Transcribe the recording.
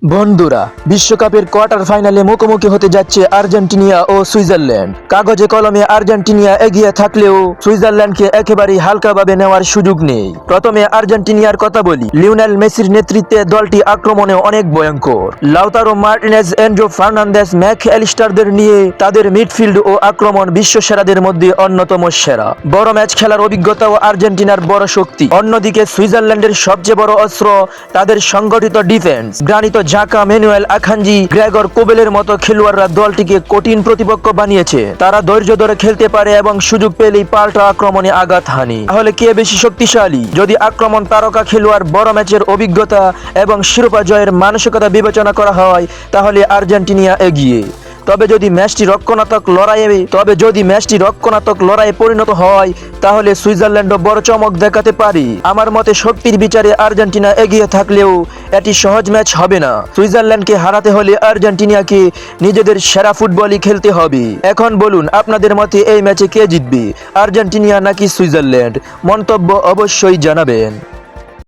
বন্ধুরা, বিশ্বকাপের কোয়ার্টার ফাইনালে মুখোমুখি হতে যাচ্ছে আর্জেন্টিনা ও সুইজারল্যান্ড। কাগজে কলমে আর্জেন্টিনা এগিয়ে থাকলেও সুইজারল্যান্ডকে একেবারেই হালকাভাবে নেওয়ার সুযোগ নেই। প্রথমে আর্জেন্টিনার কথা বলি। লিওনেল মেসির নেতৃত্বে দলটি আক্রমণে অনেক ভয়ঙ্কর। Lautaro Martinez, Enzo Fernandez, Mac অ্যালিস্টারদের নিয়ে তাদের মিডফিল্ড ও আক্রমণ বিশ্বসেরাদের মধ্যে অন্যতম সেরা। বড় ম্যাচ খেলার অভিজ্ঞতাও আর্জেন্টিনার বড় শক্তি। অন্যদিকে সুইজারল্যান্ডের সবচেয়ে বড় অস্ত্র তাদের সংগঠিত ডিফেন্স। গ্রানিত জাকা, ম্যানুয়েল আখাঞ্জি, গ্রেগর কোবেলের মতো খেলোয়াড়রা দলটিকে কঠিন প্রতিপক্ষ বানিয়েছে। তারা ধৈর্য ধরে খেলতে পারে এবং সুযোগ পেলেই পাল্টা আক্রমণে আঘাত হানে। তাহলে কে বেশি শক্তিশালী? যদি আক্রমণ তারকা খেলোয়াড়, বড় ম্যাচের অভিজ্ঞতা এবং শিরোপা জয়ের মানসিকতা বিবেচনা করা হয়, তাহলে আর্জেন্টিনা এগিয়ে। তবে যদি ম্যাচটি রক্ষণাত্মক লড়াইয়ে পরিণত হয়, তাহলে সুইজারল্যান্ডও বড় চমক দেখাতে পারে। আমার মতে শক্তির বিচারে আর্জেন্টিনা এগিয়ে থাকলেও এটি সহজ ম্যাচ হবে না। সুইজারল্যান্ডকে হারাতে হলে আর্জেন্টিনাকে নিজেদের সেরা ফুটবলই খেলতে হবে। এখন বলুন, আপনাদের মতে এই ম্যাচে কে জিতবে, আর্জেন্টিনা নাকি সুইজারল্যান্ড? মন্তব্য অবশ্যই জানাবেন।